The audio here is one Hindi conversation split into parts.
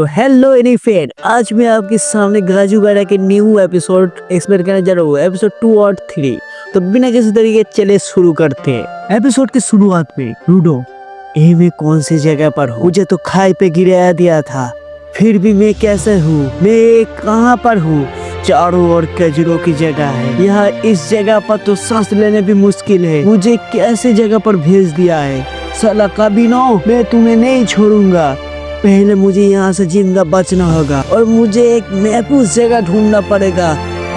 तो हेलो एनीफेड, आज मैं आपके सामने गाजूगाड़ा के न्यू एपिसोड एक्सप्लेन करने जा रहा हूँ, एपिसोड 2 और 3। तो बिना किसी तरीके चले शुरू करते हैं। एपिसोड की शुरुआत में रूडो, ये मैं कौन सी जगह पर हूँ? मुझे तो खाई पे गिरा दिया था, फिर भी मैं कैसे हूँ? मैं कहाँ पर हूँ? चारों ओर कचरों की जगह है। यहाँ इस जगह पर तो सांस लेने भी मुश्किल है। मुझे कैसे जगह पर भेज दिया है? साला काबिनो, मैं तुम्हें नहीं छोड़ूंगा। पहले मुझे यहाँ से जिंदा बचना होगा और मुझे एक महफूज जगह ढूंढना पड़ेगा।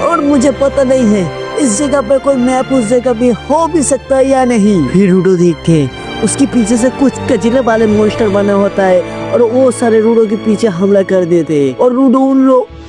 और मुझे पता नहीं है इस जगह पर कोई महफूज जगह भी हो भी सकता है या नहीं। फिर रूडो देखे उसके पीछे से कुछ कचरे वाले मॉन्स्टर बना होता है और वो सारे रूडो के पीछे हमला कर देते हैं और रूडो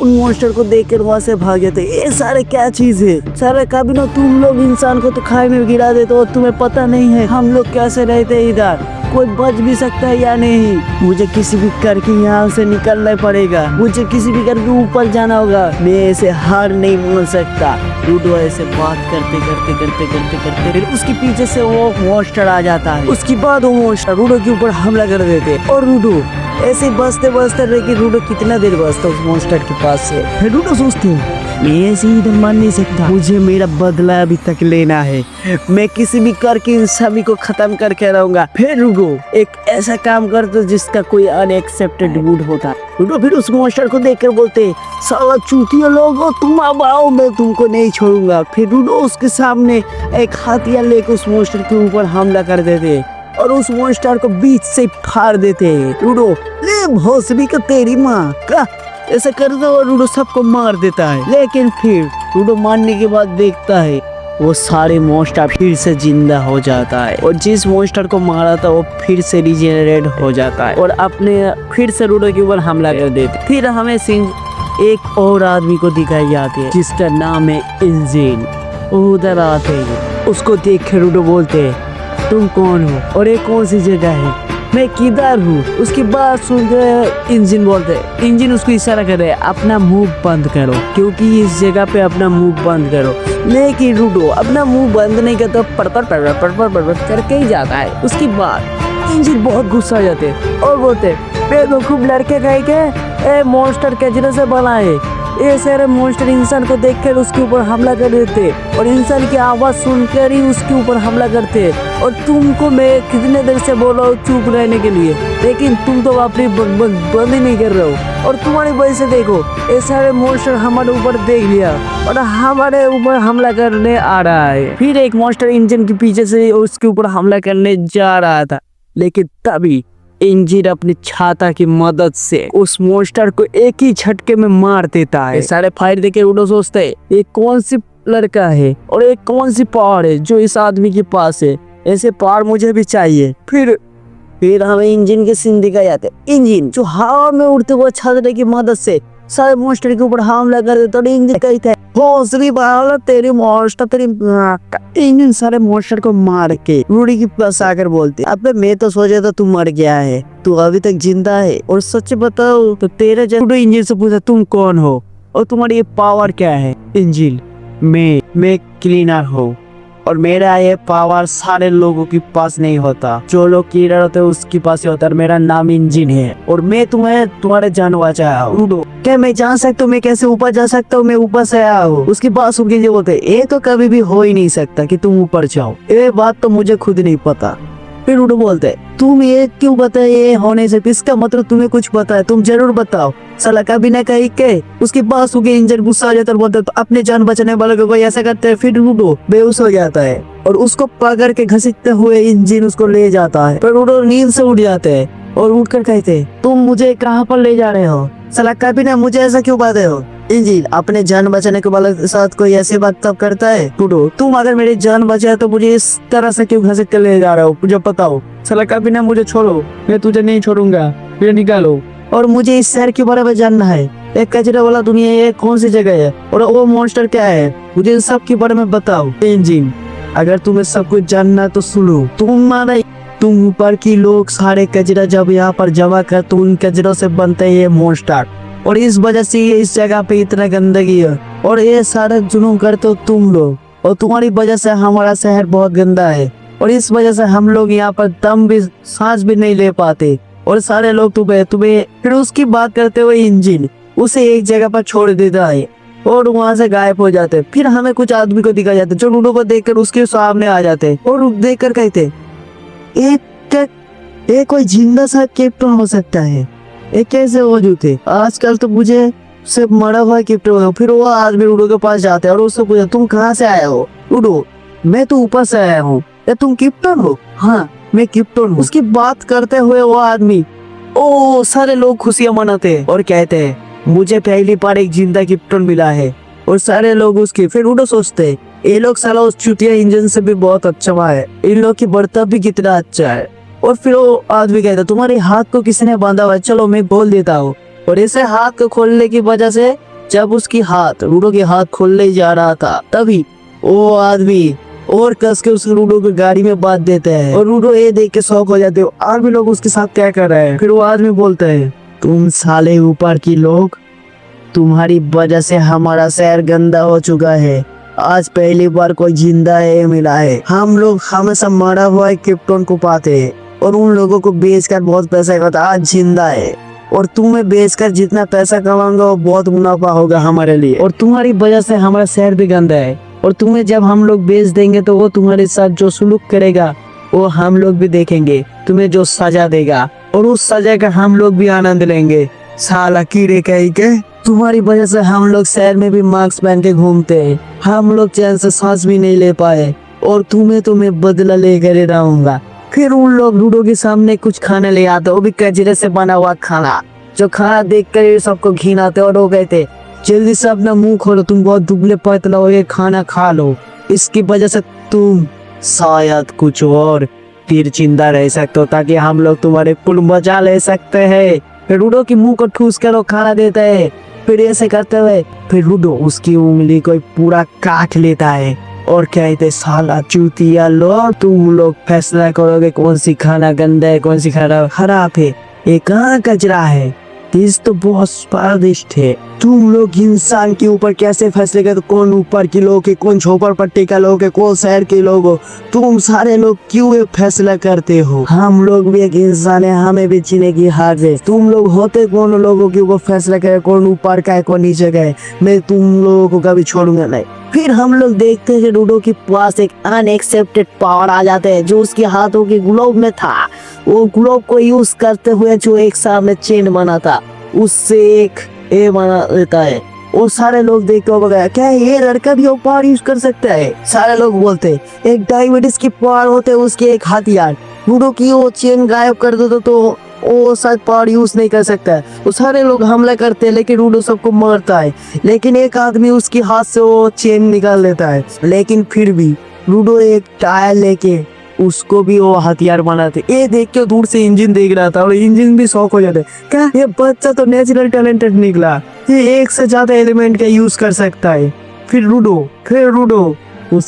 उन मॉन्स्टर को देखकर वहाँ से भाग जाते। ये सारे क्या चीज है? सारे काबिनो, तुम लोग इंसान को तो खाई में गिरा देते हो, तुम्हें पता नहीं है हम लोग कैसे रहते हैं इधर? कोई बच भी सकता है या नहीं? मुझे किसी भी करके यहाँ से निकलना पड़ेगा। मुझे किसी भी करके ऊपर जाना होगा। मैं ऐसे हार नहीं मान सकता। रूडो ऐसे बात करते फिर उसके पीछे से वो मॉन्स्टर आ जाता है। उसके बाद वो मॉन्स्टर रूडो के ऊपर हमला कर देते और रूडो ऐसे बचते रहे कि रूडो कितना देर बचता उस मॉन्स्टर के पास से। फिर रूडो सोचती है मैं ऐसे ही इधर मान नहीं सकता, मुझे मेरा बदला अभी तक लेना है। मैं किसी भी करके इन सभी को खत्म करके रहूंगा। फिर रूडो एक ऐसा काम करते जिसका कोई अनएक्सेप्टेड वुड होता है। रूडो फिर उस मॉन्स्टर को देखकर बोलते साला चूतिया लोगो, तुम अब आओ, मैं तुमको नहीं छोड़ूंगा। फिर रूडो उसके सामने एक हथियार लेकर उस मॉन्स्टर के ऊपर हमला कर देते और उस मॉन्स्टर को बीच से फाड़ देते। रूडो ले भोसड़ी का तेरी माँ का ऐसा करते और रूडो सबको मार देता है। लेकिन फिर रूडो मारने के बाद देखता है वो सारे मॉन्स्टर फिर से जिंदा हो जाता है और जिस मॉन्स्टर को मारा था वो फिर से रिजेनरेट हो जाता है और अपने फिर से रूडो के ऊपर हमला कर देते। फिर हमें सीन एक और आदमी को दिखाई जाती है जिसका नाम है इंजिन। उधर आते हैं, उसको देख कर रूडो बोलते हैं तुम कौन हो और ये कौन सी जगह है? मैं किधर हूँ? उसकी बात सुनकर इंजिन बोलते हैं, इंजिन उसको इशारा कर रहे हैं अपना मुंह बंद करो, क्योंकि इस जगह पे अपना मुंह बंद करो। लेकिन रूडो अपना मुंह बंद नहीं करता, पर करके ही जाता है। उसके बाद इंजिन बहुत गुस्सा आ जाते और बोलते बेवकूफ लड़के कहे के मॉन्स्टर कचरे से बना है। ये सारे मॉन्स्टर इंसान को देखकर उसके ऊपर हमला कर देते और इंसान की आवाज सुनकर ही उसके ऊपर हमला करते। और तुमको मैं कितने देर से बोल रहा हूँ चुप रहने के लिए, लेकिन तुम तो अपनी बंद ही नहीं कर रहे हो। और तुम्हारी वजह से देखो ये सारे मॉन्स्टर हमारे ऊपर देख लिया और हमारे ऊपर हमला करने आ रहा है। फिर एक मॉन्स्टर इंजन के पीछे से उसके ऊपर हमला करने जा रहा था, लेकिन तभी इंजिन अपनी छाता की मदद से उस मॉन्स्टर को एक ही झटके में मार देता है। सारे फायर देखे रूडो सोचते है ये कौन सी लड़का है और ये कौन सी पावर है जो इस आदमी के पास है? ऐसे पावर मुझे भी चाहिए। फिर हमें इंजन के सीन दिखाए जाते। इंजन जो हवा में उड़ते हुए छाते की मदद से सारे मॉन्स्टर के ऊपर हमला कर देता और इंजन कहता है भोसड़ी वाला तेरी मॉन्स्टर तेरी। इंजन सारे मॉन्स्टर को मार के रूडी के पास आकर बोलते अबे मैं तो सोचा था तू मर गया है, तू अभी तक जिंदा है और सच बताओ तो तेरे रूडो इंजन से पूछा तुम कौन हो और तुम्हारी ये पावर क्या है? इंजन मैं क्लीनर हूँ और मेरा ये पावर सारे लोगों के पास नहीं होता, जो लोग क्लीनर होते हैं उसके पास ही होता है। मेरा नाम इंजन है और मैं तुम्हारे जान बचाया हूँ। क्या मैं जान सकता हूँ मैं कैसे ऊपर जा सकता हूँ? मैं ऊपर से आया हूँ। उसकी बात सुन के बोलते ये तो कभी भी हो ही नहीं सकता कि तुम ऊपर जाओ, ये बात तो मुझे खुद नहीं पता। फिर रूडो बोलते तुम ये क्यों बताए ये होने से? इसका मतलब तुम्हें कुछ पता है, तुम जरूर बताओ। साला कभी न कहीं के उसके पास हो गए। इंजन गुस्सा आ जाता है और बोलता है तो अपने जान बचाने वालों को कोई ऐसा करते हैं। फिर रूडो बेहोश हो जाता है और उसको पकड़ के घसीटते हुए इंजन उसको ले जाता है। फिर रूडो नींद से उठ जाते हैं और उठकर कहते तुम मुझे कहाँ पर ले जा रहे हो? साला कभी ना मुझे ऐसा क्यों बात हो? इंजन अपने जान बचाने के वालों के साथ कोई ऐसी बात तब करता है? रूडो तुम अगर मेरी जान बचाए तो मुझे इस तरह से क्यों घसीट कर ले जा रहे हो? मुझे बताओ। साला कभी ना मुझे छोड़ो, मैं तुझे नहीं छोड़ूंगा, मुझे निकालो। और मुझे इस शहर के बारे में जानना है, एक कचरा वाला दुनिया ये कौन सी जगह है और वो मॉन्स्टर क्या है? मुझे इन सब के बारे में बताओ। इंजन अगर तुम्हें सब कुछ जानना तो सुनो। तुम ऊपर की लोग सारे कचरा जब यहाँ पर जमा कर तो उन कचरों से बनते हैं ये मॉन्स्टर और इस वजह से ये इस जगह पे इतना गंदगी है और ये सारा जुनून करते हो तुम लोग और तुम्हारी वजह से हमारा शहर बहुत गंदा है और इस वजह से हम लोग यहाँ पर दम भी सांस भी नहीं ले पाते। और सारे लोग तुम्हें तुम्हें फिर उसकी बात करते हुए इंजन उसे एक जगह पर छोड़ देता है और वहां से गायब हो जाते हैं। फिर हमें कुछ आदमी को दिखाया जाता है जो रूडो को देखकर उसके सामने आ जाते हैं और देखकर कहते एक कोई जिंदा सा कैप्टन हो सकता है, ये कैसे हो जूते, आजकल तो मुझे सिर्फ मरा हुआ कैप्टन हो। फिर वो आदमी रूडो के पास जाते हैं और उससे पूछा तुम कहाँ से आए हो? रूडो मैं तो ऊपर से आया हूँ। तुम कैप्टन हो? हाँ मैं कैप्टन हूँ। उसकी बात करते हुए वो आदमी ओ सारे लोग खुशियां मनाते हैं और कहते हैं मुझे पहली बार एक जिंदा कैप्टन मिला है। और सारे लोग उसकी फिर रूडो सोचते हैं ये लोग साला उस चुतिया इंजन से भी बहुत अच्छा है, इन लोग की बढ़ता भी कितना अच्छा है। और फिर वो आदमी कहता है तुम्हारे हाथ को किसने बांधा हुआ है, चलो मैं बोल देता हूँ। और ऐसे हाथ को खोलने की वजह से जब उसकी हाथ रूडो के हाथ खोलने जा रहा था तभी वो आदमी और कस के उस रूडो को गाड़ी में बांध देते हैं और रूडो ये देख के शौक हो जाते हो और भी लोग उसके साथ क्या कर रहे हैं। फिर वो आदमी बोलता है तुम साले ऊपर की लोग, तुम्हारी वजह से हमारा शहर गंदा हो चुका है, आज पहली बार कोई जिंदा है मिला है। हम लोग हमेशा मरा हुआ कैप्टन को पाते हैं और उन लोगों को बेचकर बहुत पैसा कमाता, आज जिंदा है और तुम्हें बेचकर जितना पैसा कमाऊंगा वो बहुत मुनाफा होगा हमारे लिए। और तुम्हारी वजह से हमारा शहर भी गंदा है और तुम्हें जब हम लोग बेच देंगे तो वो तुम्हारे साथ जो सुलूक करेगा वो हम लोग भी देखेंगे, तुम्हें जो सजा देगा और उस सजा का हम लोग भी आनंद लेंगे। साला कीड़े कहीं के तुम्हारी वजह से हम लोग शहर में भी मास्क पहन के घूमते हैं, हम लोग चैन से सांस भी नहीं ले पाए और तुम्हें बदला लेकर ही रहूंगा। फिर उन लोग रूडो के सामने कुछ खाने ले आते, वो भी कचरे से बना हुआ खाना, जो खाना देख कर सबको घिन आते और वो कहते जल्दी से अपना मुंह खोलो, तुम बहुत दुबले पतला हो, ये खाना खा लो, इसकी वजह से तुम शायद कुछ और फिर जिंदा रह सकते हो ताकि हम लोग तुम्हारे कुल मजा ले सकते हैं। फिर रूडो की मुंह को ठूस कर वो खाना देता है। फिर ऐसे करते हुए फिर रूडो उसकी उंगली को पूरा काट लेता है और कहते साला चूतिया लोग, तुम लोग फैसला करोगे कौन सी खाना गंदा है कौन सी खाना खराब है, ये कहाँ कचरा है, चीज तो बहुत स्वादिष्ट है। तुम लोग इंसान के ऊपर कैसे फैसले करते, कौन ऊपर के लोग है, कौन झोपड़पट्टी का लोग है, कौन शहर के लोग हो, तुम सारे लोग क्यों ये फैसला करते हो? हम लोग भी एक इंसान है, हमें भी जीने की हक है। तुम लोग होते कौन लोगों के ऊपर फैसला करे कौन ऊपर का है कौन नीचे का है, मैं तुम लोगों को कभी छोड़ूंगा नहीं। फिर हम लोग देखते हैं कि रूडो के पास एक अनएक्सेप्टेड पावर आ जाते हैं जो उसके हाथों के ग्लोब में था। वो ग्लोब को यूज करते हुए जो एक सामने चेन बना था उससे एक ए बना लेता है। वो सारे लोग देखते हो गया क्या ये लड़का भी वो पावर यूज कर सकता है? सारे लोग बोलते हैं एक डायबिटीज की पावर होते है उसके एक हथियार, रूडो की वो चेन गायब कर दो तो वो शायद पावर यूज नहीं कर सकता है। वो सारे लोग हमला करते हैं लेकिन रूडो सबको मारता है, लेकिन एक आदमी उसके हाथ से वो चेन निकाल लेता है। लेकिन फिर भी रूडो एक टायर लेके उसको भी वो हथियार बनाते। ये देख के दूर से इंजन देख रहा था और इंजन भी शौक हो जाते क्या ये बच्चा तो नेचुरल टैलेंटेड निकला, ये एक से ज्यादा एलिमेंट का यूज कर सकता है। फिर रूडो उस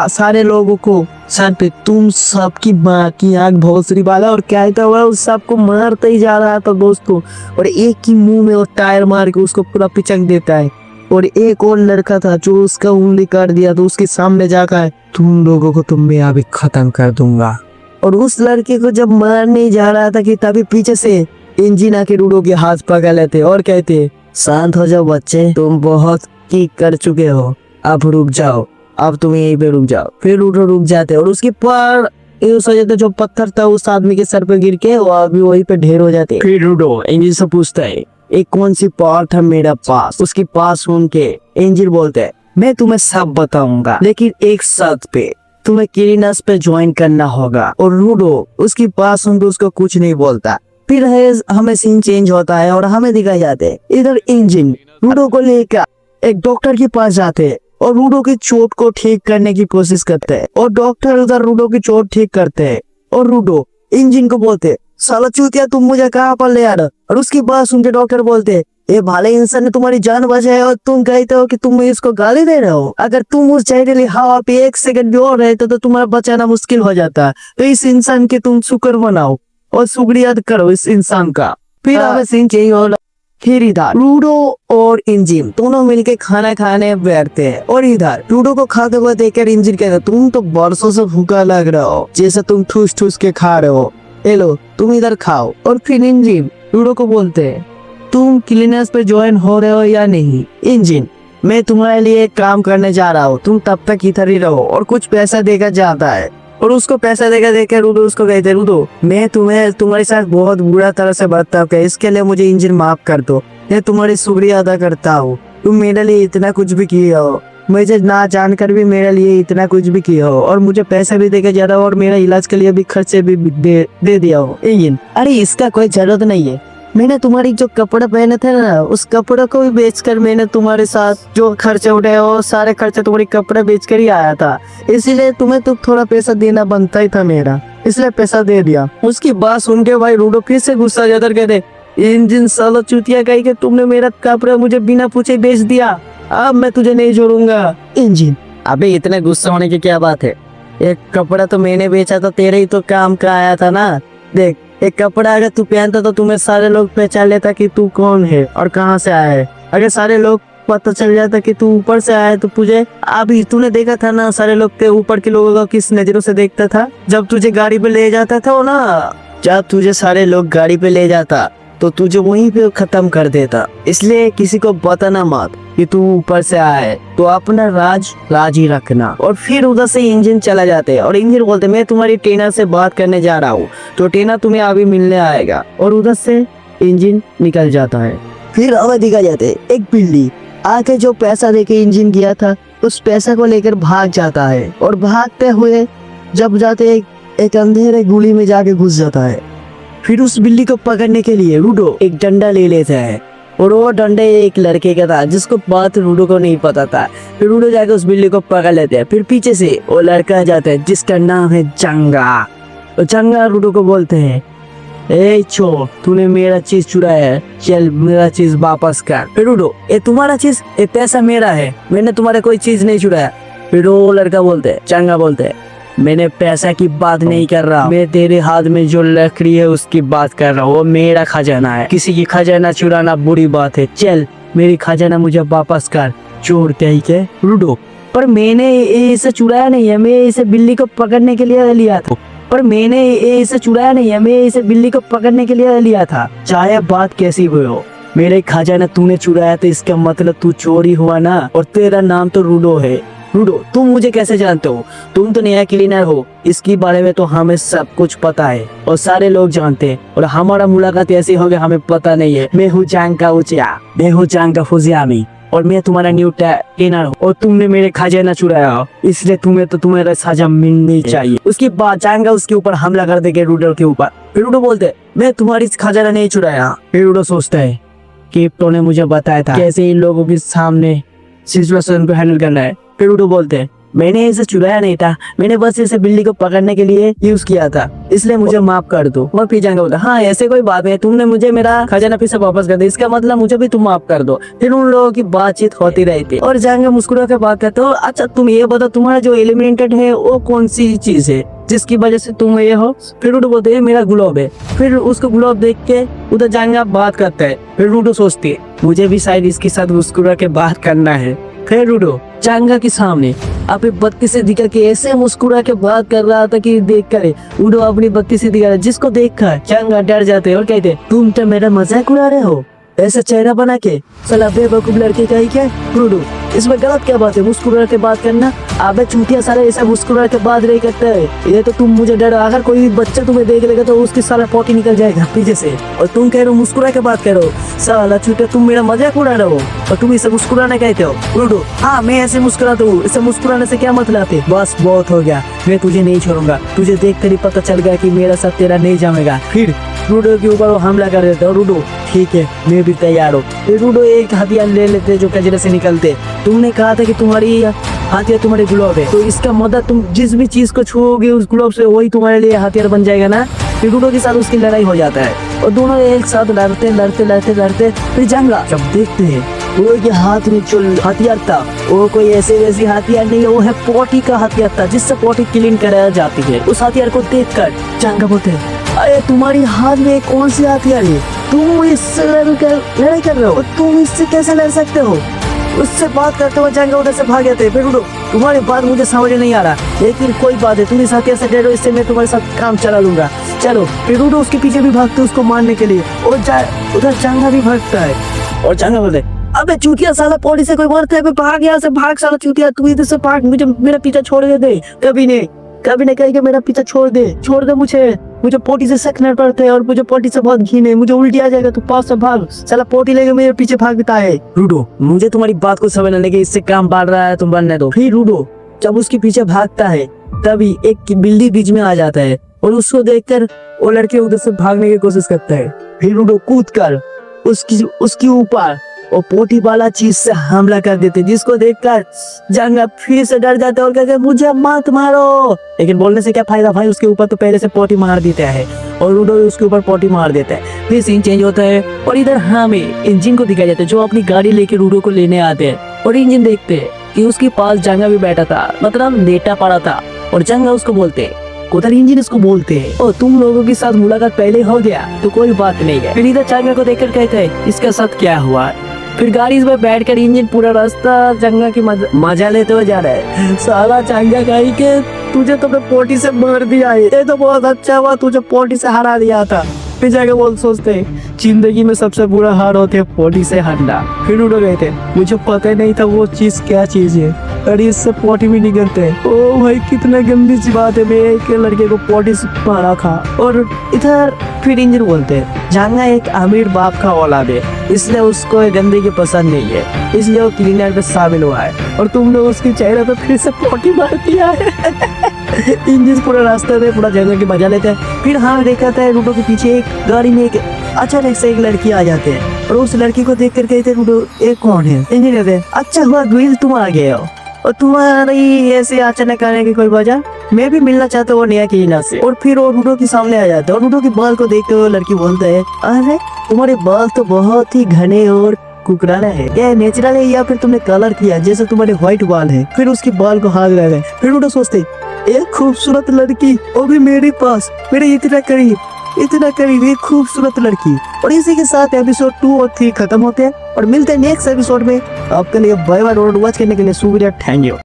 सारे लोगों को सर पे तुम सबकी माँ की आंख भोसरी वाला और कहता हुआ उस सबको मारता ही जा रहा था दोस्तों। और एक ही मुंह में वो टायर मार के उसको पूरा पिचक देता है। और एक और लड़का था जो उसका उंगली काट दिया तो उसके सामने जाकर तुम लोगों को मैं अभी खत्म कर दूंगा। और उस लड़के को जब मारने जा रहा था कि तभी पीछे से इंजन आके रूडो के हाथ पकड़ लेते और कहते शांत हो जाओ बच्चे, तुम बहुत की कर चुके हो, अब रुक जाओ, अब तुम यहीं पे रुक जाओ। फिर रूडो रुक जाते और उसके पर जो पत्थर था उस आदमी के सर पे गिर के वो अभी वहीं पे ढेर हो जाते। फिर रूडो इंजन से पूछता है एक कौन सी पावर था मेरा पास? उसके पास सुन के इंजन बोलते है मैं तुम्हें सब बताऊंगा लेकिन एक शर्त पे, तुम्हें किरीनस पे ज्वाइन करना होगा। और रूडो उसकी बात सुन के उसको कुछ नहीं बोलता। फिर हमें सीन चेंज होता है और हमें दिखाई जाते इधर इंजन रूडो को लेकर एक डॉक्टर के पास जाते हैं और रूडो की चोट को ठीक करने की कोशिश करते हैं और डॉक्टर उधर रूडो की चोट ठीक करते हैं और रूडो इंजन को बोलते साला चूतिया तुम मुझे कहाँ पर ले आ रहा? और उसकी बात सुन के डॉक्टर बोलते ये भाले इंसान ने तुम्हारी जान बचाई और तुम कहते हो कि तुम इसको गाली दे रहे हो। अगर तुम उस जहरीली हवा पे एक सेकंड भी और रहते तो तुम्हारा बचाना मुश्किल हो जाता। तो इस इंसान के तुम शुक्र मनाओ और शुक्रिया करो इस इंसान का। फिर हमें सीन चेंज हो। फिर इधर रूडो और इंजन दोनों मिलके खाना खाने बैठते हैं और इधर रूडो को खाते हुए देखकर इंजन कहता तुम तो बरसों से भूखा लग रहा हो, जैसे तुम ठूस ठूस के खा रहे हो। ये लो तुम इधर खाओ। और फिर इंजन रूडो को बोलते हैं, तुम क्लीनर्स पे ज्वाइन हो रहे हो या नहीं? इंजन, मैं तुम्हारे लिए एक काम करने जा रहा हूँ, तुम तब तक इधर ही रहो। और कुछ पैसा देकर जाता है और उसको पैसा देकर देकर रूडो उसको कहते, रूडो मैं तुम्हारे साथ बहुत बुरा तरह से बर्ताव किया, इसके लिए मुझे इंजन माफ कर दो। मैं तुम्हारी शुक्रिया अदा करता हूँ, तुम मेरे लिए इतना कुछ भी किए हो, मुझे ना जानकर भी मेरे लिए इतना कुछ भी किया हो, और मुझे पैसा भी देकर जा रहा हो, और मेरा इलाज के लिए भी खर्चे भी दे दिया हो। इंजन, अरे इसका कोई जरूरत नहीं है, मैंने तुम्हारी जो कपड़े पहने थे ना, उस कपड़े को भी बेचकर मैंने तुम्हारे साथ जो खर्चे उठाए हो, सारे खर्चे तुम्हारी कपड़े बेचकर ही आया था, इसीलिए तुम्हें तो थोड़ा पैसा देना बनता ही था मेरा, इसलिए पैसा दे दिया। उसकी बात सुन के भाई रूडो फिर से गुस्सा जाकर कहते, इंजन साला चूतिया कही कि तुमने मेरा कपड़ा मुझे बिना पूछे बेच दिया, अब मैं तुझे नहीं छोड़ूंगा। इंजन, अबे इतने गुस्सा होने की क्या बात है, एक कपड़ा तो मैंने बेचा था, तेरे ही तो काम का आया था ना। देख, एक कपड़ा अगर तू पहनता तो तुम्हें सारे लोग पहचान लेता कि तू कौन है और कहाँ से आया है। अगर सारे लोग पता चल जाता कि तू ऊपर से आया है तो तुझे, अभी तूने देखा था ना सारे लोग के ऊपर के लोगों को किस नजरों से देखता था जब तुझे गाड़ी पे ले जाता था वो ना, जब तुझे सारे लोग गाड़ी पे ले जाता तो तुझे वहीं पे खत्म कर देता। इसलिए किसी को बताना मत कि तू ऊपर से आया है, तो अपना राज ही रखना। और फिर उधर से इंजन चला जाते हैं और इंजन बोलते, मैं तुम्हारी ट्रेनर से बात करने जा रहा हूँ, तो ट्रेनर तुम्हें अभी मिलने आएगा। और उधर से इंजन निकल जाता है। फिर अब दिखा जाते एक बिल्ली आके जो पैसा देके इंजन किया था, उस पैसा को लेकर भाग जाता है। और भागते हुए जब जाते एक अंधेरे गली में जाके घुस जाता है। फिर उस बिल्ली को पकड़ने के लिए रूडो एक डंडा ले लेता है, और वो डंडा एक लड़के का था जिसको बात रूडो को नहीं पता था। फिर रूडो जाकर उस बिल्ली को पकड़ लेते हैं। फिर पीछे से वो लड़का जाता है जिसका नाम है चंगा। और चंगा रूडो को बोलते हैं, ए चोर, तूने मेरा चीज चुराया है, चल मेरा चीज वापस कर। फिर रूडो, ये तुम्हारा चीज, ये पैसा मेरा है, मैंने तुम्हारा कोई चीज नहीं चुराया। फिर वो लड़का बोलते है, चंगा बोलते है, मैंने पैसा की बात नहीं कर रहा, मैं तेरे हाथ में जो लकड़ी है उसकी बात कर रहा हूँ, वो मेरा खजाना है, किसी की खजाना चुराना बुरी बात है, चल मेरी खजाना मुझे वापस कर। चोर कही के रूडो, पर मैंने इसे चुराया नहीं है, मैं इसे बिल्ली को पकड़ने के लिए लिया था, पर मैंने इसे चुराया नहीं है, मैं इसे बिल्ली को पकड़ने के लिए लिया था, चाहे बात कैसी भी हो, मेरे खजाना तूने चुराया तो इसका मतलब तू चोरी हुआ ना। और तेरा नाम तो रूडो है। रूडो, तुम मुझे कैसे जानते हो? तुम तो नया क्लीनर हो, इसके बारे में तो हमें सब कुछ पता है और सारे लोग जानते हैं, और हमारा मुलाकात ऐसी हो गया हमें पता नहीं है। मैं हूँ जांगा उचिया, मैं हूँ जांगा फुजियामी, और मैं तुम्हारा न्यू ट्रेनर हूँ, और तुमने मेरे खजाना चुराया, इसलिए तुम्हें सजा मिलनी चाहिए। उसके बाद जांगा उसके ऊपर हमला कर देगा रूडो के ऊपर। फिर रूडो बोलते, मैं तुम्हारी खजाना नहीं चुराया। फिर रूडो सोचता है, कैप्टन ने मुझे बताया था कैसे इन लोगों के सामने सिचुएशन को हैंडल करना है। फिर रूडो बोलते हैं, मैंने इसे चुराया नहीं था, मैंने बस इसे बिल्ली को पकड़ने के लिए यूज किया था, इसलिए मुझे माफ कर दो। और फिर जांगा बोलता, हाँ ऐसे कोई बात नहीं, तुमने मुझे मेरा खजाना फिर से वापस कर दिया, इसका मतलब मुझे भी तुम माफ कर दो। फिर उन लोगों की बातचीत होती रहती और जांगा मुस्कुरा के बात करते हो, अच्छा तुम ये बताओ तुम्हारा जो एलिमिनेटेड है वो कौन सी चीज है जिसकी वजह से तुम ये हो? फिर रूडो बोलते है, मेरा ग्लोब है। फिर उसको ग्लोब देख के उधर जांगा बात करता है। फिर रूडो सोचती है, मुझे भी शायद इसके साथ मुस्कुरा के बात करना है। फिर रूडो जांगा के सामने अपनी बत्ती से दिखा के ऐसे मुस्कुरा के बात कर रहा था कि देख कर रूडो अपनी बत्ती से दिखा रहा, जिसको देख कर जांगा डर जाते और कहते, तुम तो मेरा मजाक उड़ा रहे हो ऐसा चेहरा बना के, साला बेवकूफ लड़के का ही क्या? रूडो, इसमें गलत क्या बात है मुस्कुरा के बात करना? अबे चूतिया साले ऐसा मुस्कुरा के बात नहीं करता है, ये तो तुम मुझे डर, अगर कोई बच्चा तुम्हें देख लेगा तो उसकी साला पोटी निकल जाएगा पीछे से, और तुम कह रहे हो मुस्कुरा के बात करो, साला चूतिया तुम मेरा मजाक उड़ा रहे हो और तुम इसे मुस्कुराना कहते हो। रूडो, हाँ मैं ऐसे मुस्कुराता हूँ, इसे मुस्कुराने से क्या मतलब है? बस बहुत हो गया, मैं तुझे नहीं छोड़ूंगा, तुझे देख कर ही पता चल गया कि मेरा साथ तेरा नहीं जमेगा। फिर रूडो के ऊपर वो हमला कर देता है। रूडो, ठीक है मैं भी तैयार हूँ। फिर रूडो एक हथियार ले लेते जो कचरे से निकलते। तुमने कहा था कि तुम्हारी हथियार तुम्हारे ग्लोब है, तो इसका मतलब तुम जिस भी चीज को छूओगे उस ग्लोब से वही तुम्हारे लिए हथियार बन जाएगा ना। फिर रूडो के साथ उसकी लड़ाई हो जाता है और दोनों एक साथ लड़ते फिर जांगा जब देखते हैं रूडो के हाथ में जो हथियार था वो कोई ऐसे वैसे हथियार नहीं है, वो है पोटी का हथियार था जिससे पोटी क्लीन कराया जाती है। उस हथियार को देख कर जांगा बोलते हैं, अरे तुम्हारी हाथ में कौन सी हथियार है? तुम इससे लड़ाई कर रहे हो, तुम इससे कैसे लड़ सकते हो? उससे बात करते हुए जाएंगे, उधर से भाग जाते हैं। फिर रूडो तुम्हारी बात मुझे समझ नहीं आ रहा, लेकिन कोई बात है, तुम्हें साथ कैसे डरो, इससे मैं तुम्हारे साथ काम चला लूंगा। चलो। फिर रूडो उसके पीछे भी भागते उसको मारने के लिए, और उधर जांगा भी भागता है। और जांगा बोलते अबे चूतिया साला पौड़ी से कोई मारता है, भाग यहाँ से भाग साला चूतिया, तू इधर से भाग, मुझे मेरा पीछा छोड़ दे। कभी नहीं कहेगा मेरा पीछा छोड़ दे मुझे पोटी से सकना पड़ता है, और मुझे पोटी से बहुत घिन है, मुझे उल्टी आ जाएगा, तू पास से भाग साला, पोटी लेके मेरे पीछे भागता है। रूडो मुझे तुम्हारी बात को समझ नहीं, इससे काम बढ़ रहा है, तुम बनने दो। फिर रूडो जब उसके पीछे भागता है तभी एक बिल्ली बीच में आ जाता है, और उसको देखकर वो लड़के उधर से भागने की कोशिश करता है। फिर रूडो कूद कर उसके ऊपर वो पोटी वाला चीज से हमला कर देते, जिसको देखकर जांगा फिर से डर जाता है और कहते मुझे मत मारो। लेकिन बोलने से क्या फायदा भाई, उसके ऊपर तो पहले से पोटी मार देता है, और रूडो उसके ऊपर पोटी मार देता है। फिर सीन चेंज होता है, और इधर हमें इंजन को दिखाया जाता है, जो अपनी गाड़ी लेके रूडो को लेने आते हैं। और इंजन देखते हैं कि उसके पास जांगा भी बैठा था, मतलब लेटा पड़ा था, और जांगा उसको बोलते उधर इंजन इसको बोलते हैं, और तुम लोगों के साथ मुलाकात पहले हो गया तो कोई बात नहीं है। फिर इधर जांगा को देखकर कहते हैं इसका साथ क्या हुआ। फिर गाड़ी में बैठकर इंजन पूरा रास्ता जांगा की मजा लेते हुए जा रहा है। साला जांगा कहीं के तुझे तो मैं पोटी से मार दिया है, ये तो बहुत अच्छा हुआ तुझे पोटी से हरा दिया था। फिर जाके बोल सोचते जिंदगी में सबसे बुरा हार होते है पोटी से हारना। फिर उड़ गए थे, मुझे पता ही नहीं था वो चीज क्या चीज है, और इससे पोटी भी नहीं करते। ओ भाई कितना गंदी सी बात है, मैं एक लड़के को पोटी से मारा था। और इधर फिर इंजन बोलते हैं जांगा एक अमीर बाप का औलाद है, इसलिए उसको गंदगी पसंद नहीं है, इसलिए वो क्लीनर पे शामिल हुआ है, और तुमने उसके चेहरे पे फिर से पोटी मार दिया है। इंजन पूरा रास्ते में पूरा जगह की मजा लेते हैं। फिर हाँ देखा था रूडो के पीछे एक गाड़ी में अचानक से एक लड़की आ जाते हैं, और उस लड़की को देख कर कहते रूडो ये कौन है। इंजन कहते अच्छा हुआ ग्विल तुम आ गए हो, और तुम्हारी ऐसे अचानक आने की कोई वजह, मैं भी मिलना चाहता हूँ नया कीना से। और फिर वो रूडो के सामने आ जाता है, और रूडो के बाल को देखते हुए लड़की बोलता है अरे तुम्हारे बाल तो बहुत ही घने और कुकराना है, क्या नेचुरल है या फिर तुमने कलर किया जैसे तुम्हारे व्हाइट बाल है। फिर उसके बाल को हाथ लगा। फिर रूडो सोचते एक खूबसूरत लड़की, वो भी मेरे पास, मेरे इतना करीब एक खूबसूरत लड़की। और इसी के साथ एपिसोड 2 और 3 खत्म होते हैं, और मिलते हैं नेक्स्ट एपिसोड में। आपके लिए बाय बाय, और वॉच करने के लिए शुक्रिया, थैंक यू।